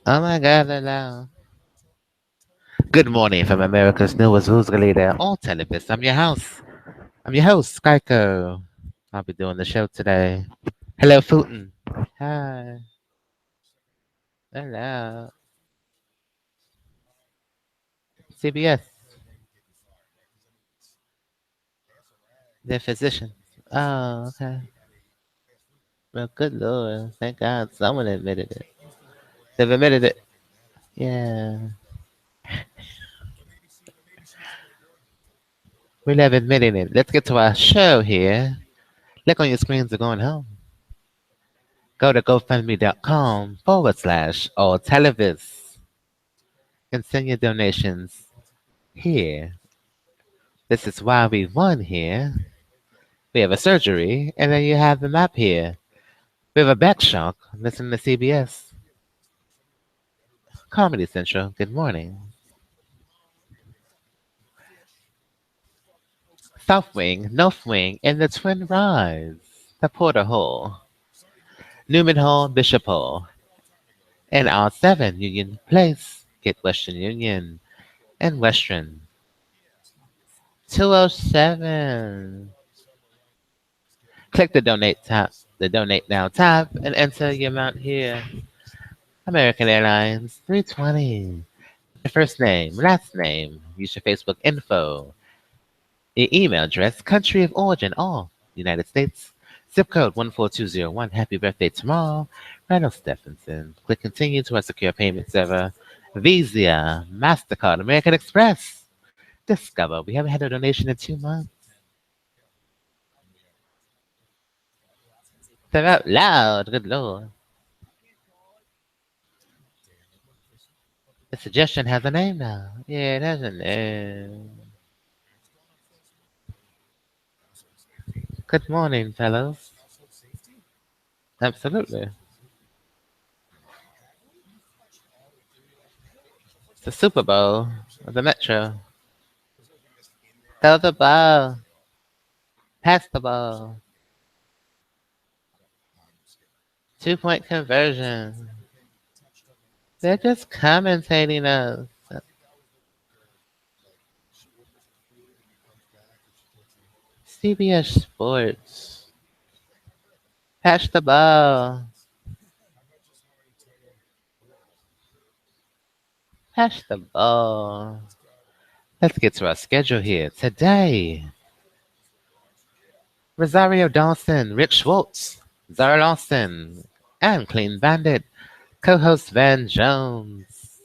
Oh my God, hello. Good morning from America's newest who's leader, all television. I'm your host, Skyco. I'll be doing the show today. Hello, Fulton. Hi. Hello. CBS, the physician. Oh, okay. Well, good Lord. Thank God someone admitted it. They've admitted it. Yeah. We love admitting it. Let's get to our show here. Look on your screens are going home. Go to GoFundMe.com/ all televis and send your donations here. This is why we won here. We have a surgery, and then you have the map here. We have a back shock. Listen to CBS. Comedy Central. Good morning. South Wing, North Wing, and the Twin Rise. The Porter Hall. Newman Hall, Bishop Hall. And R7, Union Place. Get Western Union and Western. 207. Click the donate now tab, and enter your amount here. American Airlines 320. Your first name, last name, use your Facebook info, your email address, country of origin, all United States, zip code 14201. Happy birthday tomorrow, Randall Stephenson. Click continue to our secure payment server, Visa, MasterCard, American Express. Discover, we haven't had a donation in 2 months. They're out loud, good Lord. The suggestion has a name now. Yeah, it has a name. Good morning, fellows. Absolutely. It's the Super Bowl of the Metro. Throw the ball. Pass the ball. 2-point conversion. They're just commentating us. CBS Sports. Pass the ball. Pass the ball. Let's get to our schedule here. Today, Rosario Dawson, Rick Schwartz, Zara Lawson, and Clean Bandit, co-host Van Jones.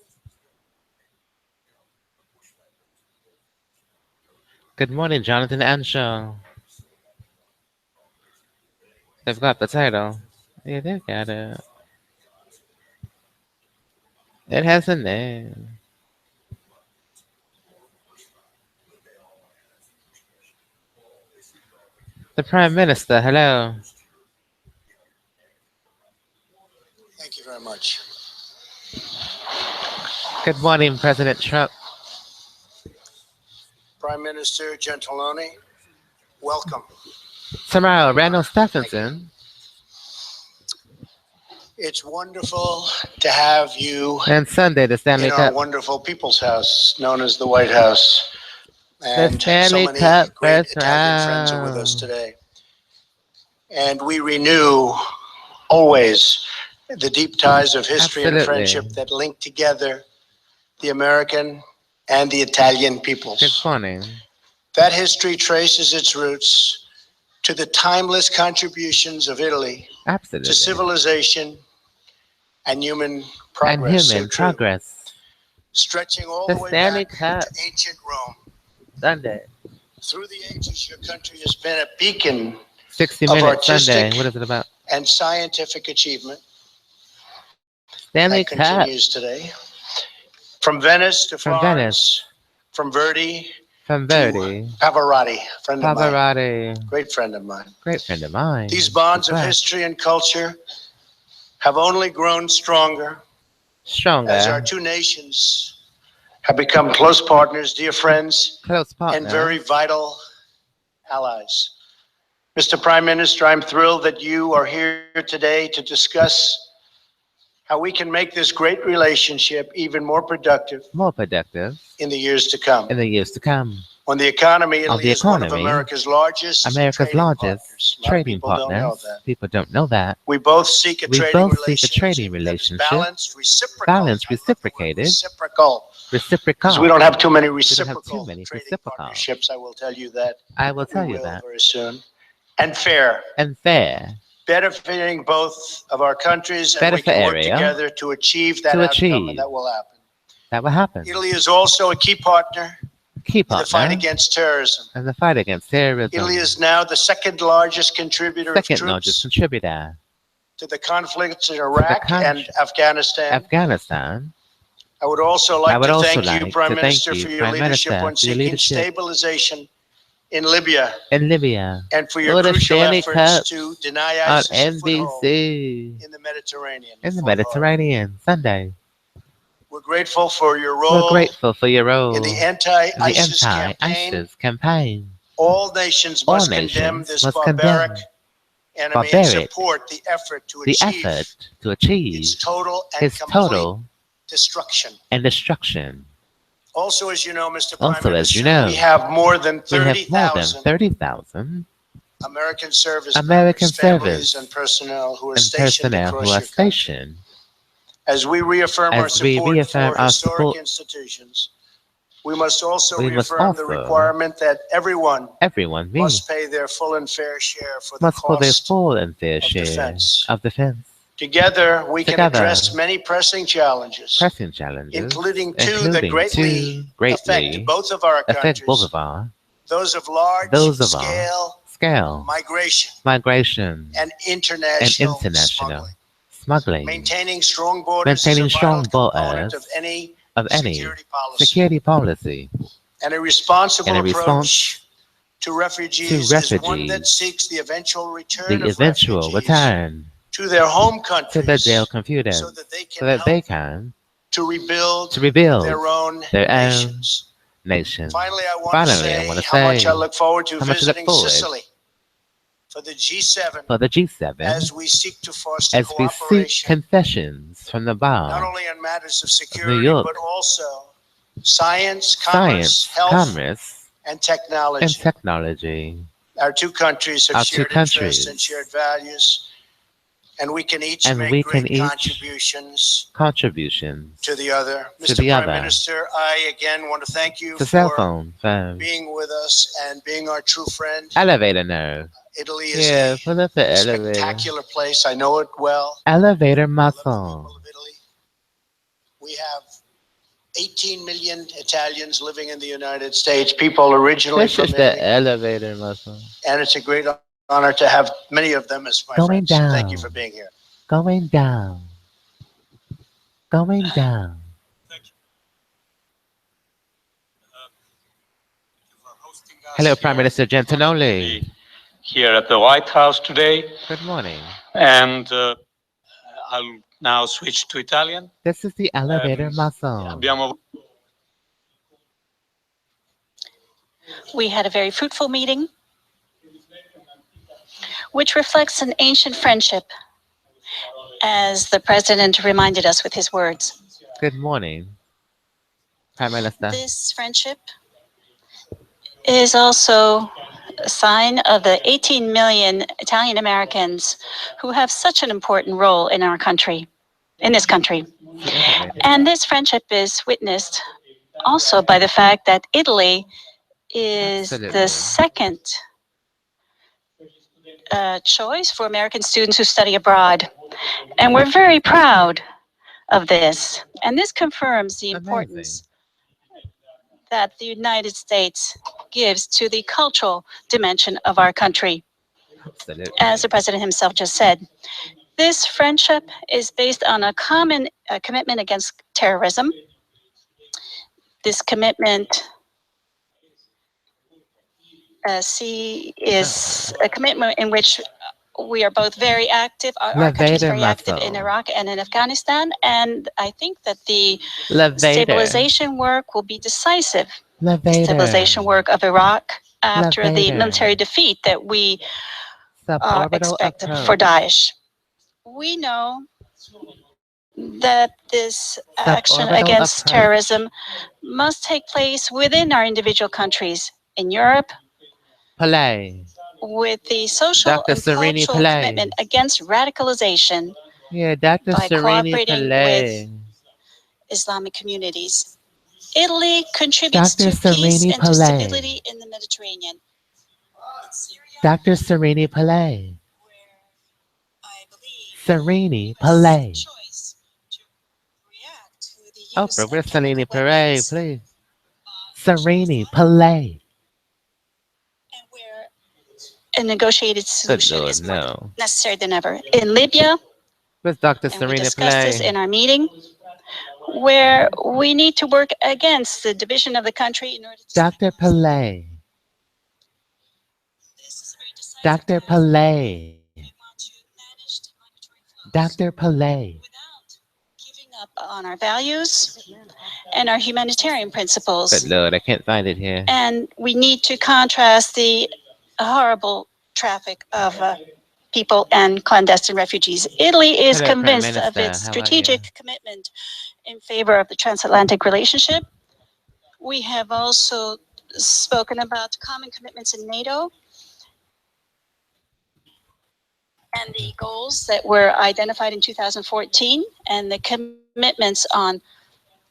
Good morning, Jonathan Anshaw. They've got the title. Yeah, they've got it. It has a name. The Prime Minister, hello. Thank you very much. Good morning, President Trump. Prime Minister Gentiloni, welcome. Tomorrow, Randall Stephenson. It's wonderful to have you And Sunday, the Stanley in our Cup. wonderful people's house, known as the White House. And Stanley so many Cup great first Italian friends are with us round. today. And we renew always the deep ties of history and Absolutely. friendship that link together the American and the Italian peoples. Good morning. That history traces its roots to the timeless contributions of Italy Absolutely. to civilization and human And progress. human So true. progress. Stretching all The the way Stanley back Cup. to ancient Rome. Sunday. Through the ages, your country has been a beacon 60 of minutes Sunday. artistic What is it about? and scientific achievement Stanley that Cup. continues today. From Venice to From Florence, Venice. from Verdi From to Verdi. Pavarotti, friend of mine, Pavarotti. great friend of mine. Great friend of mine. These bonds as of well. history and culture have only grown stronger as our Stronger. two nations have become close partners, dear friends, Close and very partner. vital allies. Mr. Prime Minister, I'm thrilled that you are here today to discuss how we can make this great relationship even more productive in the years to come. in the years to come. On the economy, On Italy the is one of economy, America's largest trading partners. A lot of trading people don't know partners. that. People don't know that. We both seek a We trading both seek a trading relationship that is relationship, balanced, reciprocal. balanced, I love the word reciprocated, reciprocal. Because reciprocal. we don't have too many We don't have too reciprocal many trading reciprocal. partnerships. I will tell you that. I will We tell you will that. very soon. And fair, And fair, benefiting both of our countries, and better we for can work area, together to achieve that to outcome, achieve. and that will happen. That will happen. Italy is also a key partner Key in the fight partner against terrorism. in the fight against terrorism. Italy is now the second largest contributor of Second largest troops contributor to the conflicts in to the Iraq and Afghanistan. Afghanistan. I would also I like would to also thank you, like Prime to thank Minister, you, for your Prime leadership Minister, on for your seeking leadership stabilization in Libya, in Libya. and for your Lord of crucial Stanley efforts Cup to deny on ISIS a foothold NBC in the Mediterranean. in the Fort Hall. Mediterranean Sunday. We're grateful for your We're role grateful for your role in the in the anti-ISIS campaign. anti-ISIS campaign. All nations All must condemn nations this must barbaric condemn enemy and barbaric support the effort to the achieve effort to achieve its total and his complete total destruction. and destruction. Also, as you know, Mr. Prime Also, as you Minister, know, we have more than we have more than 30,000 30,000 American service American members, families, service and personnel who are and stationed personnel who across are your country. stationed. As we reaffirm our As we support reaffirm for our historic support, institutions, we must also we must reaffirm the also requirement that everyone everyone, me, must pay their full and fair share for the must pay their cost full and fair of share defense. of defense. Together, we can Together, address many pressing challenges, pressing challenges, including two that greatly affect both of our affect both countries, of our those of those of large-scale scale migration and and international international smuggling. smuggling. Maintaining strong borders is a Maintaining strong vital component borders of any of any security policy. security policy And a responsible and a approach to to refugees is one that refugees, seeks the eventual return the of eventual refugees return to their home to their countries jail computers so that they so can that they help can to rebuild rebuild their own their own nations. nation. Finally, I want to Finally, I want say to how much say I look forward to how much I look visiting forward Sicily for the G7 for the G7 as we seek to foster as we seek cooperation confessions from the not bar only on matters of of New security York, but also science, science, health, commerce, and and technology. technology. Our two countries have Our two shared interests and countries, shared values, and we can each and make we can great each contributions contributions to the other. to Mr. the Prime other. Minister, I again want to thank you The cell for phone phone. being with us and being our true friend. Elevator nerve. Italy is Yeah, pull up the a elevator. spectacular place. I know it well. Elevator I love the muscle. people of Italy. We have 18 million Italians living in the United States, people originally This from is the Italy, elevator muscle. and it's a great honor to have many of them as my Going friends. So thank you down. for being here. Going down. Going down. Hello, Prime Minister Gentiloni. Here at the White House today, Good morning. and I'll now switch to Italian. This is the elevator muscle. Abbiamo We had a very fruitful meeting, which reflects an ancient friendship, as the president reminded us with his words. Good morning, Prime Minister. This friendship is also a sign of the 18 million Italian Americans who have such an important role in our country, in this country. And this friendship is witnessed also by the fact that Italy is the Absolutely. second choice for American students who study abroad. And we're very proud of this. And this confirms the importance that the United States gives to the cultural dimension of our country. Absolutely. As the president himself just said, this friendship is based on a common commitment against terrorism. This commitment is a commitment in which we are both very active. Our country is very active in Iraq and in Afghanistan. And I think that the stabilization work will be decisive. The stabilization work of Iraq after the military defeat that we expect for Daesh. We know that this action against terrorism must take place within our individual countries in Europe, with the social and cultural commitment against radicalization by cooperating with Islamic communities. Italy contributes to peace and to stability in the Mediterranean. Dr. Serini Pillay. Serini Pillay. Oprah, where's Serini Pillay, please? Serini Pillay. A negotiated solution is more necessary than ever. In Libya, where's Dr. and we Serena discussed this Pillay? in our meeting, where we need to work against the division of the country in order to... Dr. Pillay. Dr. Pillay. Dr. Pillay. Giving up on our values and our humanitarian principles. Good Lord, I can't find it here. And we need to contrast the horrible traffic of people and clandestine refugees. Italy is Hello, convinced Prime of its Minister. How are strategic commitment in favor of the transatlantic relationship. We have also spoken about common commitments in NATO and the goals that were identified in 2014 and the commitments on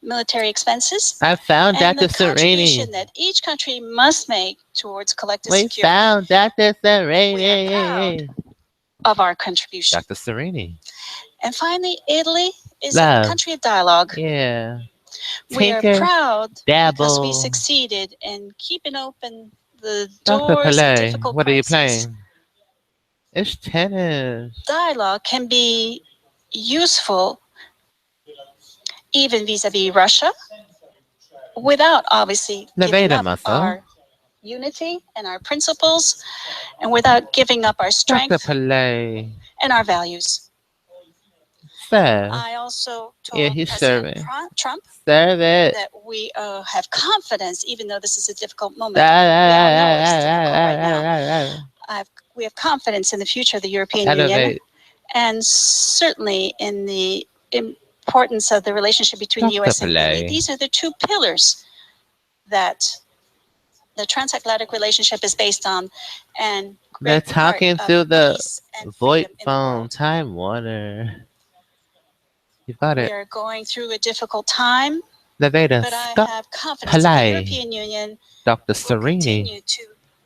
military expenses. I found and Dr. the contribution Serini. that each country must make towards collective We security. found Dr. We are Serini. proud of our contribution. Dr. Serini. And finally, Italy is Love. a country of dialogue. Yeah. We are Tinker, proud because we dabble. succeeded in keeping open the Dr. doors of Pillay, difficult what are you crises. playing? It's tennis. Dialogue can be useful even vis-a-vis Russia, without obviously giving Nevada up muscle. our unity and our principles, and without giving up our Dr. strength Pillay. and our values. Sir. I also told Yeah, he's President serving. Trump Serve it. that we have confidence, even though this is a difficult moment. We all know it's difficult right now. We have confidence in the future of the European Union, Elevate. and certainly in the importance of the relationship between the Dr. U.S. and Italy. Pillay. These are the two pillars that the transatlantic relationship is based on, and They're great part talking of through the peace and VoIP freedom in the phone. world. Time Warner. You got We it. are going through a difficult time, Nevada. but I Scott have confidence that the Pillay. European Union Dr. will Serini. continue to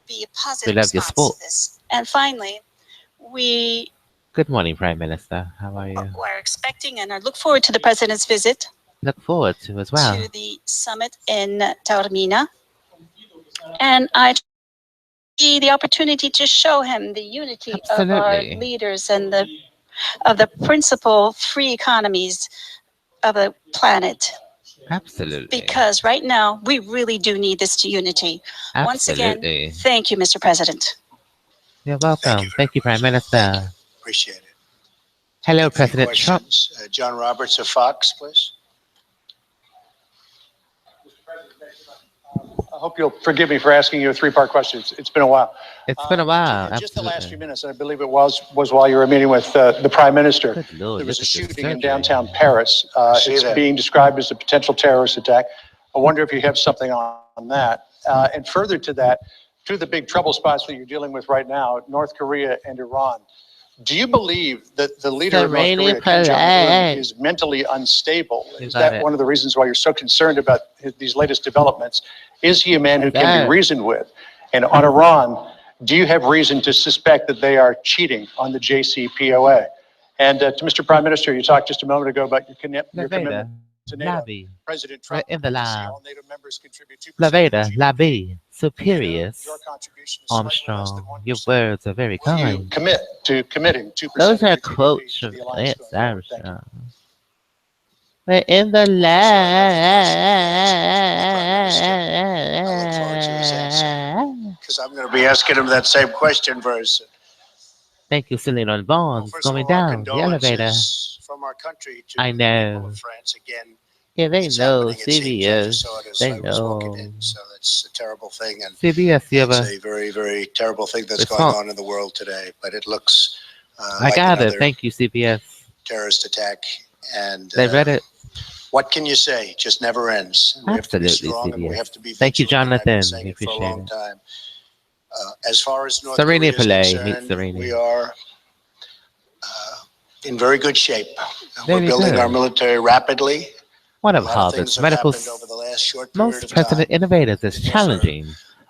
be a We positive love your response sport. to this. And finally, we Good morning, Prime Minister. How are you? are expecting and look forward to the President's visit Look forward to as well. to the summit in Taormina. And I see the opportunity to show him the unity of our Absolutely. leaders and of the principal free economies of the planet. Absolutely. Because right now, we really do need this unity. Once again, Absolutely. thank you, Mr. President. You're welcome. Thank you, Prime Minister. Appreciate it. Hello, A few President Trump. questions. John Roberts of Fox, please. I hope you'll forgive me for asking you a three-part question. It's been a while. It's been a while. Just the last few Absolutely. minutes, and I believe it was while you were meeting with the Prime Minister. Good Lord, There was look a at this shooting in surgery. downtown Paris. See It's that. being described as a potential terrorist attack. I wonder if you have something on that. And further to that, two of the big trouble spots that you're dealing with right now, North Korea and Iran. Do you believe that the leader of North Serini Korea, Kim Jong-un, Pillay. is mentally unstable? You Is got that it. one of the reasons why you're so concerned about these latest developments? Is he a man who can That. be reasoned with? And on Iran, do you have reason to suspect that they are cheating on the JCPOA? And to Mr. Prime Minister, you talked just a moment ago about your Nevada. commitment to NATO. Lobby. President Right Trump in the wants to see lab. all NATO members contribute 2% of Nevada. GDP. Lobby. Superiors. Your contribution is slightly less than Armstrong. 1%. Your words are very Will you kind. commit to committing 2% Those of are your GDP quotes to from the alliance Lance going forward? Thank you. Armstrong. We're in the lab. Because I'm going to be asking him that same question very soon. Thank you, Celine on Bonds. First of Going all, our down the elevator. condolences from our country to I the people know. of France. Again, Yeah, they It's know happening, it seems. I just CBS. saw it as They I was walking in. know So that's a terrible thing. And CBS. You it's ever a very, very terrible thing that's going response? on in the world today. But it looks I like got it. another Thank you, CBS. terrorist attack. And They read it. what can you say? It just never ends. And we have to be Absolutely, strong and we have CBS. to be Thank you, vigilant. And I've been Jonathan. saying We it for a appreciate long it. time. As far as North Serene Korea is Pillay. Meet concerned, Serene. we are in very good shape. We're Very building our good. military rapidly. One A of lot of things Harvard's have medical happened over the last short period most of time. president innovators is Been here for challenging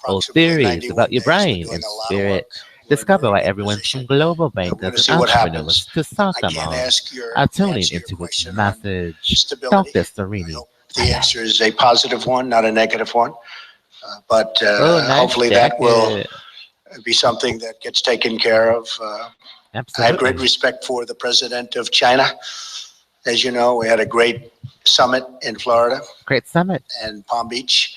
old approximately theories 91 about your days. We're brain doing and a lot of spirit. work. We're in Discover very why good everyone position. from global We're bankers going to and see what entrepreneurs happens. to I can't sophomores ask your are to tuning answer your into its question on message. stability. Dr. I Serene. hope the answer is a positive one, not a negative one. But Oh, nice hopefully that will jacket. be something that gets taken care of. I have great Absolutely. respect for the president of China. As you know, we had a great summit in Florida Great summit. and Palm Beach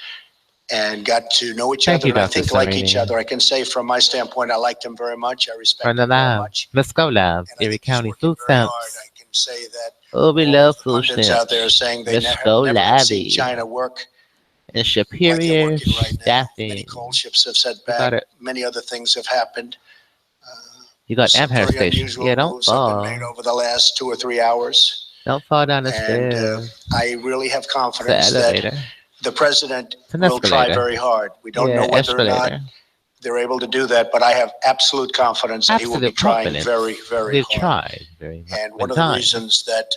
and got to know each Thank other you, and I Dr. think like each Serene. other. I can say from my standpoint, I liked him very much. I respect From the him very lab. much. Let's go lab. And I Erie think he's County working food very hard. stamps. I can say that Oh, we all love of the food pundits out there are stamps. saying they Let's have go never had seen labby. China work And like they're superior working right now. Many staffing. coal ships have set You got back. it. Many other things have happened. You got Some Empire very Station. unusual Yeah, don't moves have been made fall. over the last 2 or 3 hours. Don't fall down the And stairs. I really have It's an confidence that elevator. the president It's an will try escalator. very hard. We don't Yeah, know whether or not escalator. they're able to do that, but I have absolute confidence that he will be Absolute trying confidence. very, very We've hard. tried very much. And one of the Time. reasons that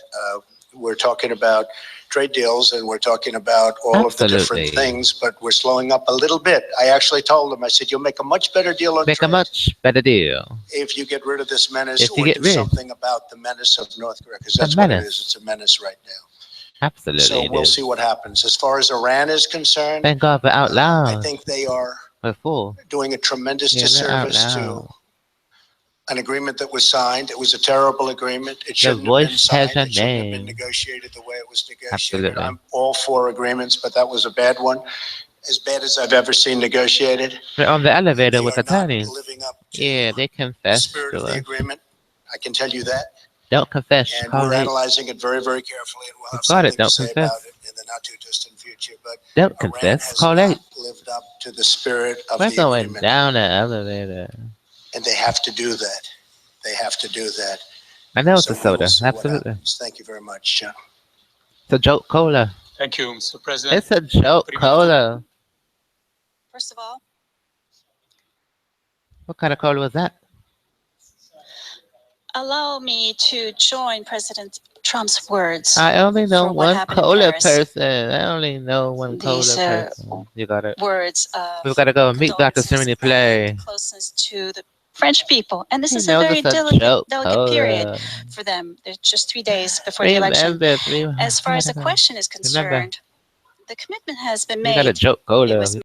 we're talking about trade deals and we're talking about all of the different Absolutely. things, but we're slowing up a little bit. I actually told him, I said, you'll make a much better deal on Make a trade much better deal. if you get rid of this menace If you or get do rid something about the menace of North Korea, because the that's what it is. menace. It's a menace right now. Absolutely So it we'll is. see what happens. As far as Iran is concerned, Thank God for out I loud. think they are We're full. doing a tremendous Yeah, they're out disservice to loud. an agreement that was signed. It was a terrible agreement. It The shouldn't have been voice has signed. a It shouldn't have been name. negotiated the way it was negotiated. Absolutely. I'm all for agreements, but that was a bad one, as bad as I've ever seen negotiated. They're on the They elevator with are not attorneys. living up to Yeah, they the confess spirit to of the us. agreement. I can tell you that. Don't confess. And Call we're it. analyzing it very, very carefully, and we'll You have got it. something to Don't say about confess. it in the not too distant future. But Don't Iran confess. has Call not 8. lived up to the spirit of We're the going agreement, down the elevator. and they have to do that. They have to do that. I know it's So a we will soda. see what Absolutely. happens. Thank you very much. It's a joke cola. Thank you, Mr. President. It's a joke cola. First of all, What kind of cola was that? allow me to join President Trump's words. I only know For what one happened in cola Paris. person. I only know one These cola person. You got it. words of We've got to go meet Dr. condolences Serene and Play. closeness to the French people. And this He is a knows very it's a delicate joke period cola. for them. There's just 3 days before the election. Remember, As far as the question is concerned, the commitment has been we got a made. joke It cola. was